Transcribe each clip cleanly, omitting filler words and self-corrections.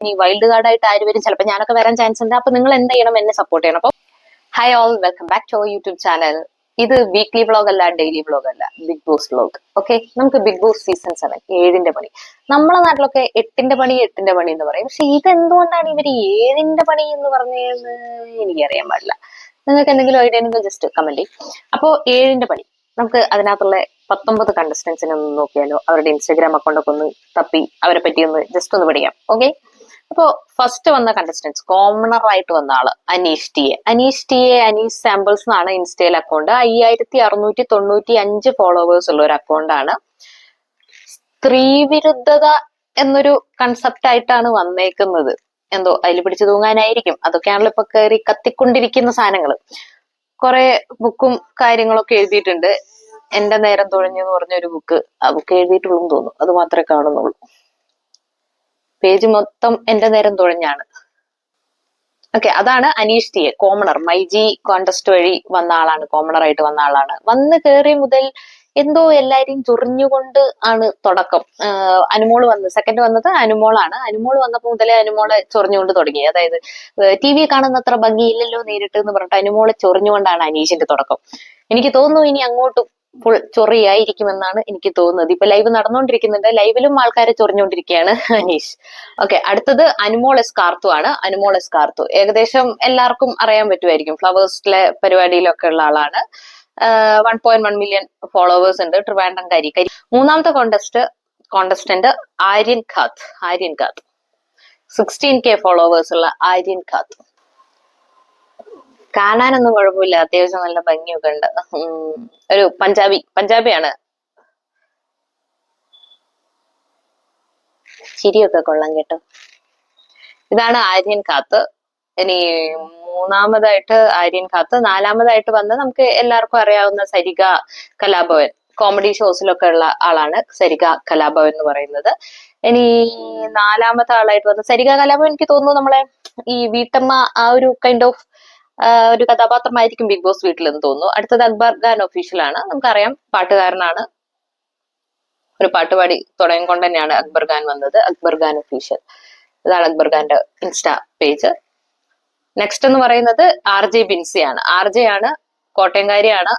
ഇനി wild card ആയിട്ട് ആര് വരും, ചിലപ്പോൾ ഞാനൊക്കെ വരാൻ ചാൻസ് ഉണ്ട്. അപ്പൊ നിങ്ങൾ എന്ത് ചെയ്യണം, എന്നെ സപ്പോർട്ട് ചെയ്യണം. അപ്പൊ hi all, welcome back to our YouTube channel. ഇത് വീക്ക്ലി വ്ളോഗ് അല്ല, ഡെയിലി വ്ളോഗ് അല്ല, ബിഗ് ബോസ് വ്ളോഗ്. ഓക്കെ, നമുക്ക് ബിഗ് ബോസ് സീസൺ 7 7ന്റെ പണി. നമ്മളെ നാട്ടിലൊക്കെ 8ന്റെ പണി എന്ന് പറയും. പക്ഷെ ഇതെന്തുകൊണ്ടാണ് ഇവര് 7ന്റെ പണി എന്ന് പറഞ്ഞതെന്ന് എനിക്കറിയാൻ പാടില്ല. നിങ്ങൾക്ക് എന്തെങ്കിലും ഐഡിയ ഉണ്ടെങ്കിൽ ജസ്റ്റ് കമന്റ് ചെയ്യും. അപ്പോ 7ന്റെ പണി, നമുക്ക് അതിനകത്തുള്ള 19 കണ്ടസ്റ്റൻസിനെ ഒന്ന് നോക്കിയാലോ. അവരുടെ ഇൻസ്റ്റാഗ്രാം അക്കൗണ്ട് ഒക്കെ ഒന്ന് തപ്പി അവരെ പറ്റി ഒന്ന് ജസ്റ്റ് ഒന്ന് പഠിക്കാം. ഓക്കെ, അപ്പോ ഫസ്റ്റ് വന്ന കണ്ടസ്റ്റൻസ്, കോമണർ ആയിട്ട് വന്ന ആള് അനീഷ് സാമ്പിൾസ് എന്നാണ് ഇൻസ്റ്റയിൽ അക്കൗണ്ട്. 5695 ഫോളോവേഴ്സ് ഉള്ള ഒരു അക്കൗണ്ട് ആണ്. സ്ത്രീ വിരുദ്ധത എന്നൊരു കൺസെപ്റ്റ് ആയിട്ടാണ് വന്നേക്കുന്നത്. എന്തോ അതിൽ പിടിച്ചു തൂങ്ങാനായിരിക്കും. അതൊക്കെയാണല്ലോ ഇപ്പൊ കയറി കത്തിക്കൊണ്ടിരിക്കുന്ന സാധനങ്ങൾ. കുറെ ബുക്കും കാര്യങ്ങളൊക്കെ എഴുതിയിട്ടുണ്ട്. എന്റെ നേരം തുഴഞ്ഞു എന്ന് പറഞ്ഞൊരു ബുക്ക്, ആ ബുക്ക് എഴുതിയിട്ടുള്ളൂ തോന്നുന്നു. അത് മാത്രമേ കാണുന്നുള്ളൂ. പേജ് മൊത്തം എന്റെ നേരം തുഴഞ്ഞാണ്. ഓക്കെ, അതാണ് Aneesh T A, commoner. MyG contest വഴി വന്ന ആളാണ്, കോമണർ ആയിട്ട് വന്ന ആളാണ്. വന്ന് കയറി മുതൽ എന്തോ എല്ലാരെയും ചൊറിഞ്ഞുകൊണ്ട് ആണ് തുടക്കം. അനുമോള് സെക്കൻഡ് വന്നത് അനുമോളാണ്. അനുമോള് വന്നപ്പോൾ മുതലേ അനുമോളെ ചൊറിഞ്ഞുകൊണ്ട് തുടങ്ങി. അതായത് ടി വി കാണുന്നത്ര ഭംഗിയില്ലല്ലോ നേരിട്ട് എന്ന് പറഞ്ഞിട്ട് അനുമോളെ ചൊറിഞ്ഞുകൊണ്ടാണ് അനീഷിന്റെ തുടക്കം. എനിക്ക് തോന്നുന്നു ഇനി അങ്ങോട്ടും ഫുൾ ചൊറിയായിരിക്കുമെന്നാണ് എനിക്ക് തോന്നുന്നത്. ഇപ്പൊ ലൈവ് നടന്നുകൊണ്ടിരിക്കുന്നുണ്ട്, ലൈവിലും ആൾക്കാരെ ചൊറിഞ്ഞുകൊണ്ടിരിക്കുകയാണ് അനീഷ്. ഓക്കെ, അടുത്തത് അനുമോൾ എസ് കാർത്തു ആണ്. അനുമോൾ എസ് കാർത്തു ഏകദേശം എല്ലാവർക്കും അറിയാൻ പറ്റുമായിരിക്കും. ഫ്ലവേഴ്സിലെ പരിപാടിയിലൊക്കെ ഉള്ള ആളാണ്. 1.1 മില്യൺ ഫോളോവേഴ്സ് ഉണ്ട്. ട്രിവാൻഡ്രം. മൂന്നാമത്തെ കോണ്ടസ്റ്റന്റ് ആര്യൻ ഖാത്ത്. 16K ഫോളോവേഴ്സ് ഉള്ള ആര്യൻ ഖാത്ത്. കാണാനൊന്നും കുഴപ്പമില്ല, അത്യാവശ്യം നല്ല ഭംഗിയൊക്കെ ഉണ്ട്. ഒരു പഞ്ചാബിയാണ്. ചിരിയൊക്കെ കൊള്ളാം കേട്ടോ. ഇതാണ് ആര്യൻ ഖാത്ത്. ഇനി മൂന്നാമതായിട്ട് ആര്യൻ ഖാത്ത്. നാലാമതായിട്ട് വന്ന് നമുക്ക് എല്ലാവർക്കും അറിയാവുന്ന സരിക കലാഭവൻ. കോമഡി ഷോസിലൊക്കെ ഉള്ള ആളാണ് സരിക കലാഭവൻ എന്ന് പറയുന്നത്. ഇനി നാലാമത്തെ ആളായിട്ട് വന്ന സരിക കലാഭവൻ, എനിക്ക് തോന്നുന്നു നമ്മളെ ഈ വീട്ടമ്മ ആ ഒരു കൈൻഡ് ഓഫ് ഒരു കഥാപാത്രമായിരിക്കും ബിഗ് ബോസ് വീട്ടിൽ എന്ന് തോന്നുന്നു. അടുത്തത് അക്ബർ ഖാൻ ഒഫീഷ്യൽ ആണ്. നമുക്കറിയാം, പാട്ടുകാരനാണ്. ഒരു പാട്ട് പാടി തുടങ്ങിക്കൊണ്ട് തന്നെയാണ് അക്ബർ ഖാൻ വന്നത്. അക്ബർ ഖാൻ ഒഫീഷ്യൽ, ഇതാണ് അക്ബർ ഖാന്റെ ഇൻസ്റ്റാ പേജ്. നെക്സ്റ്റ് എന്ന് പറയുന്നത് RJ ബിൻസി ആണ്. RJ ആണ്, കോട്ടയംകാരിയാണ്.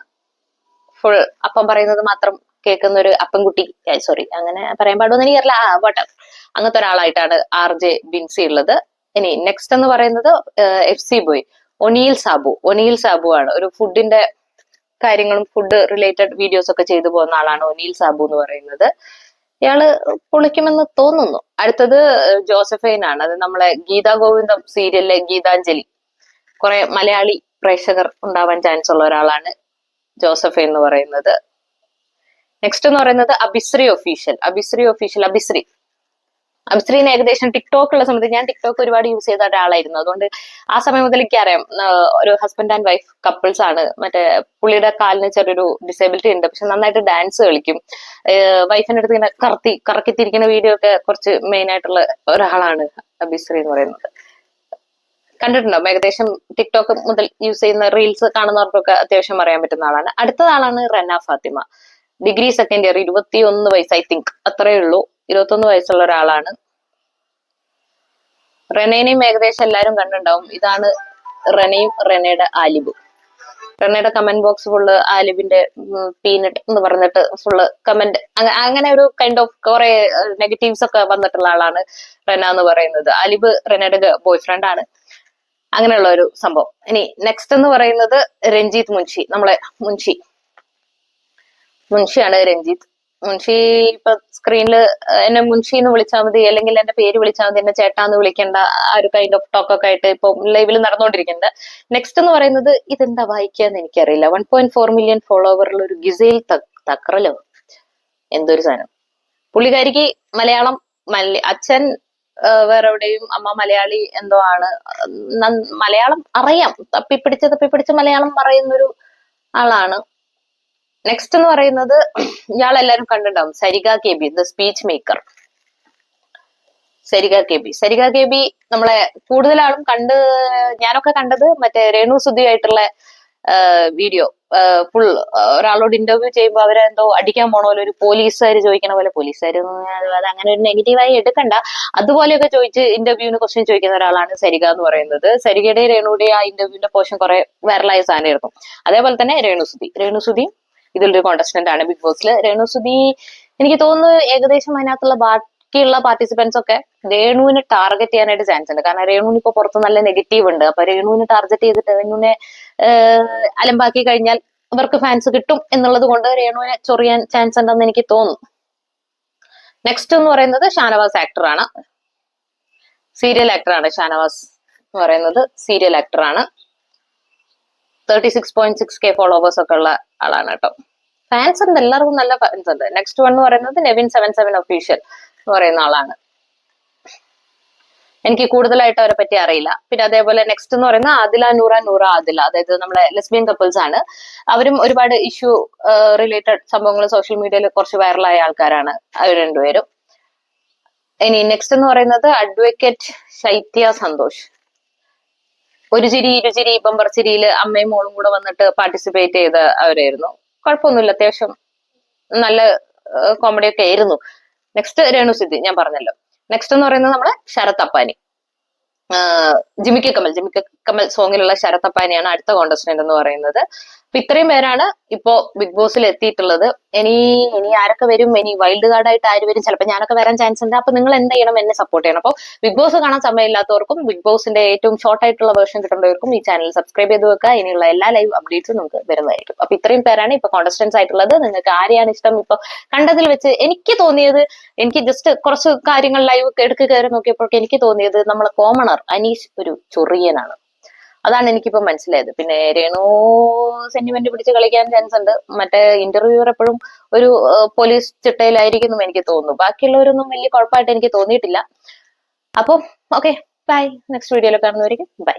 ഫുൾ അപ്പം പറയുന്നത് മാത്രം കേൾക്കുന്ന ഒരു അപ്പൻകുട്ടി. സോറി, അങ്ങനെ പറയാൻ പാടുമെന്ന് എനിക്കറിയില്ല. വട്ടം അങ്ങനത്തെ ഒരാളായിട്ടാണ് RJ ബിൻസി ഉള്ളത്. ഇനി നെക്സ്റ്റ് എന്ന് പറയുന്നത് FC ബോയ് ഒനീൽ സാബു ആണ്. ഒരു ഫുഡിന്റെ കാര്യങ്ങളും ഫുഡ് റിലേറ്റഡ് വീഡിയോസ് ഒക്കെ ചെയ്തു പോകുന്ന ആളാണ് ഒനീൽ സാബു എന്ന് പറയുന്നത്. ഇയാള് പൊളിക്കുമെന്ന് തോന്നുന്നു. അടുത്തത് ജോസഫൈൻ ആണ്. അത് നമ്മളെ ഗീതാ ഗോവിന്ദം സീരിയലിലെ ഗീതാഞ്ജലി. കുറെ മലയാളി പ്രേക്ഷകർ ഉണ്ടാവാൻ ചാൻസ് ഉള്ള ഒരാളാണ് ജോസഫൈൻ എന്ന് പറയുന്നത്. നെക്സ്റ്റ് എന്ന് പറയുന്നത് അബിശ്രീ ഒഫീഷ്യൽ. അബിശ്രീനെ ഏകദേശം ടിക്ടോക്ക് ഉള്ള സമയത്ത്, ഞാൻ ടിക്ടോക്ക് ഒരുപാട് യൂസ് ചെയ്ത ഒരാളായിരുന്നു. അതുകൊണ്ട് ആ സമയം മുതൽ എനിക്കറിയാം. ഒരു ഹസ്ബൻഡ് ആൻഡ് വൈഫ് കപ്പിൾസ് ആണ്. മറ്റേ പുള്ളിയുടെ കാലിന് ചെറിയൊരു ഡിസേബിലിറ്റി ഉണ്ട്, പക്ഷെ നന്നായിട്ട് ഡാൻസ് കളിക്കും. വൈഫിന്റെ അടുത്ത് ഇങ്ങനെ കറക്കിത്തിരിക്കുന്ന വീഡിയോ ഒക്കെ കുറച്ച് മെയിൻ ആയിട്ടുള്ള ഒരാളാണ് അബിശ്രീ എന്ന് പറയുന്നത്. കണ്ടിട്ടുണ്ടാവും, ഏകദേശം ടിക്ടോക്ക് മുതൽ യൂസ് ചെയ്യുന്ന റീൽസ് കാണുന്നവർക്കൊക്കെ അത്യാവശ്യം അറിയാൻ പറ്റുന്ന ആളാണ്. അടുത്ത ആളാണ് Rena Fathima. Degree second year, 21 വയസ്സ്, ഐ തിങ്ക് അത്രേ ഉള്ളൂ. 21 വയസ്സുള്ള ഒരാളാണ്. റെനേനെയും ഏകദേശം എല്ലാരും കണ്ടിട്ടുണ്ടാവും. ഇതാണ് റെനയും റെനയുടെ ആലിബും. റെനയുടെ കമന്റ് ബോക്സ് ഫുള്ള് ആലിബിന്റെ പീനട്ട് എന്ന് പറഞ്ഞിട്ട് ഫുള്ള് കമന്റ്, അങ്ങനെ ഒരു കൈൻഡ് ഓഫ് കുറെ നെഗറ്റീവ്സ് ഒക്കെ വന്നിട്ടുള്ള ആളാണ് റെന എന്ന് പറയുന്നത്. ആലിബ് റെനയുടെ ബോയ് ഫ്രണ്ട് ആണ്. അങ്ങനെയുള്ള ഒരു സംഭവം. ഇനി നെക്സ്റ്റ് എന്ന് പറയുന്നത് രഞ്ജിത്ത് മുൻഷി. നമ്മളെ മുൻഷിയാണ് രഞ്ജിത്ത്. മുൻഷി ഇപ്പൊ സ്ക്രീനിൽ എന്നെ മുൻഷി എന്ന് വിളിച്ചാൽ മതി, അല്ലെങ്കിൽ എന്റെ പേര് വിളിച്ചാൽ മതി, എന്നെ ചേട്ടാന്ന് വിളിക്കേണ്ട ആ ഒരു കൈൻഡ് ഓഫ് ടോക്ക് ഒക്കെ ആയിട്ട് ഇപ്പൊ ലൈവിൽ നടന്നുകൊണ്ടിരിക്കുന്നത്. നെക്സ്റ്റ് എന്ന് പറയുന്നത്, ഇതെന്താ വായിക്കാന്ന് എനിക്കറിയില്ല. 1.4 മില്യൺ ഫോളോവറുള്ള ഒരു ഗിസേൽ തക്രലോ, എന്തൊരു സാധനം. പുള്ളിക്കാരിക്ക് മലയാളം, അച്ഛൻ വേറെ എവിടെയും, അമ്മ മലയാളി എന്തോ ആണ്. മലയാളം അറിയാം, തപ്പിപ്പിടിച്ച് മലയാളം പറയുന്നൊരു ആളാണ്. നെക്സ്റ്റ് എന്ന് പറയുന്നത് ഇയാളെല്ലാരും കണ്ടിട്ടുണ്ടാവും, Sarika KB, the speech maker. Sarika KB നമ്മളെ കൂടുതൽ ആളും ഞാനൊക്കെ കണ്ടത് മറ്റേ രേണു സുധിയായിട്ടുള്ള വീഡിയോ ഫുൾ ഒരാളോട് ഇന്റർവ്യൂ ചെയ്യുമ്പോൾ അവരെ എന്തോ അടിക്കാൻ പോണ പോലെ ഒരു പോലീസുകാർ ചോദിക്കണ പോലെ, പോലീസുകാർ അത് അങ്ങനെ ഒരു നെഗറ്റീവായി എടുക്കണ്ട, അതുപോലെയൊക്കെ ചോദിച്ച് ഇന്റർവ്യൂവിന് ക്വസ്റ്റ്യൻ ചോദിക്കുന്ന ഒരാളാണ് സരിക എന്ന് പറയുന്നത്. സരികയുടെ രേണുയുടെ ആ ഇന്റർവ്യൂവിന്റെ പോർഷൻ കുറെ വൈറലായ സാധനമായിരുന്നു. അതേപോലെ തന്നെ രേണുസുതി ഇതിലൊരു കോണ്ടസ്റ്റന്റ് ആണ് ബിഗ് ബോസിൽ. രേണുസുതി എനിക്ക് തോന്നുന്നു ഏകദേശം അതിനകത്തുള്ള ബാക്കിയുള്ള പാർട്ടിസിപ്പൻസ് ഒക്കെ രേണുവിനെ ടാർഗറ്റ് ചെയ്യാനായിട്ട് ചാൻസ് ഉണ്ട്. കാരണം രേണുവിന് ഇപ്പൊ പുറത്ത് നല്ല നെഗറ്റീവ് ഉണ്ട്. അപ്പൊ രേണുവിനെ ടാർഗറ്റ് ചെയ്തിട്ട് രേണുവിനെ അലമ്പാക്കി കഴിഞ്ഞാൽ അവർക്ക് ഫാൻസ് കിട്ടും എന്നുള്ളത് കൊണ്ട് രേണുവിനെ ചൊറിയാൻ ചാൻസ് ഉണ്ടെന്ന് എനിക്ക് തോന്നുന്നു. നെക്സ്റ്റ് എന്ന് പറയുന്നത് ഷാനവാസ് ആക്ടറാണ്, സീരിയൽ ആക്ടറാണ്. ഷാനവാസ് എന്ന് പറയുന്നത് സീരിയൽ ആക്ടറാണ്. 36.6K ഫോളോവേഴ്സ് ഒക്കെ ഉള്ള ആളാണ് കേട്ടോ. ഫാൻസ് ഉണ്ട്, എല്ലാവർക്കും നല്ല ഫാൻസ് ഉണ്ട്. നെക്സ്റ്റ് വൺ എന്ന് പറയുന്നത് നെവിൻ77 ഒഫീഷ്യൽ എന്ന് പറയുന്ന ആളാണ്. എനിക്ക് കൂടുതലായിട്ട് അവരെ പറ്റി അറിയില്ല. പിന്നെ അതേപോലെ നെക്സ്റ്റ് എന്ന് പറയുന്നത് ആദില നൂറ ആദില, അതായത് നമ്മുടെ ലെസ്ബിയൻ കപ്പിൾസ് ആണ്. അവരും ഒരുപാട് ഇഷ്യൂ റിലേറ്റഡ് സംഭവങ്ങൾ സോഷ്യൽ മീഡിയയിൽ കുറച്ച് വൈറലായ ആൾക്കാരാണ് അവർ രണ്ടുപേരും. ഇനി നെക്സ്റ്റ് എന്ന് പറയുന്നത് അഡ്വക്കേറ്റ് ശൈത്യ സന്തോഷ്. ഒരു ചിരി ഇരുചിരി ബമ്പർ ചിരിയിൽ അമ്മയും മോളും കൂടെ വന്നിട്ട് പാർട്ടിസിപ്പേറ്റ് ചെയ്ത അവരായിരുന്നു. കുഴപ്പമൊന്നുമില്ല, അത്യാവശ്യം നല്ല കോമഡി ഒക്കെ ആയിരുന്നു. നെക്സ്റ്റ് രേണുസുതി ഞാൻ പറഞ്ഞല്ലോ. നെക്സ്റ്റ് എന്ന് പറയുന്നത് നമ്മുടെ ശരത് അപ്പാനി, ജിമിക്ക് കമൽ സോങ്ങിലുള്ള ശരത് അപ്പാനിയാണ് അടുത്ത കോണ്ടസ്റ്റന്റ് എന്ന് പറയുന്നത്. അപ്പൊ ഇത്രയും പേരാണ് ഇപ്പോ ബിഗ് ബോസിൽ എത്തിയിട്ടുള്ളത്. ഇനി ആരൊക്കെ വരും, ഇനി വൈൽഡ് കാർഡ് ആയിട്ട് ആര് വരും, ചിലപ്പോൾ ഞാനൊക്കെ വരാൻ ചാൻസ് ഉണ്ട്. അപ്പൊ നിങ്ങൾ എന്ത് ചെയ്യണം, എന്നെ സപ്പോർട്ട് ചെയ്യണം. അപ്പോൾ ബിഗ് ബോസ് കാണാൻ സമയമില്ലാത്തവർക്കും ബിഗ് ബോസിന്റെ ഏറ്റവും ഷോർട്ട് ആയിട്ടുള്ള വേർഷൻ കിട്ടേണ്ടവർക്കും ഈ ചാനൽ സബ്സ്ക്രൈബ് ചെയ്ത് വെക്കുക. ഇനിയുള്ള എല്ലാ ലൈവ് അപ്ഡേറ്റ്സും നമുക്ക് വരുന്നതായിരിക്കും. അപ്പൊ ഇത്രയും പേരാണ് ഇപ്പൊ കോണ്ടസ്റ്റൻസ് ആയിട്ടുള്ളത്. നിങ്ങൾക്ക് ആരെയാണ് ഇഷ്ടം? ഇപ്പൊ കണ്ടതിൽ വെച്ച് എനിക്ക് തോന്നിയത്, എനിക്ക് ജസ്റ്റ് കുറച്ച് കാര്യങ്ങൾ ലൈവ് എടുക്ക് കയറി നോക്കിയപ്പോഴൊക്കെ എനിക്ക് തോന്നിയത് നമ്മളെ കോമണർ അനീഷ് ഒരു ചൊറിയനാണ്. അതാണ് എനിക്കിപ്പോ മനസ്സിലായത്. പിന്നെ രേണു സെന്റിമെന്റ് പിടിച്ച് കളിക്കാൻ ചാൻസ് ഉണ്ട്. മറ്റേ ഇന്റർവ്യൂവർ എപ്പോഴും ഒരു പോലീസ് ചിട്ടയിലായിരിക്കും എനിക്ക് തോന്നുന്നു. ബാക്കിയുള്ളവരൊന്നും വലിയ കുഴപ്പമായിട്ട് എനിക്ക് തോന്നിയിട്ടില്ല. അപ്പൊ ഓക്കെ, ബൈ. നെക്സ്റ്റ് വീഡിയോയിൽ കാണുന്നവരേക്കും ബൈ.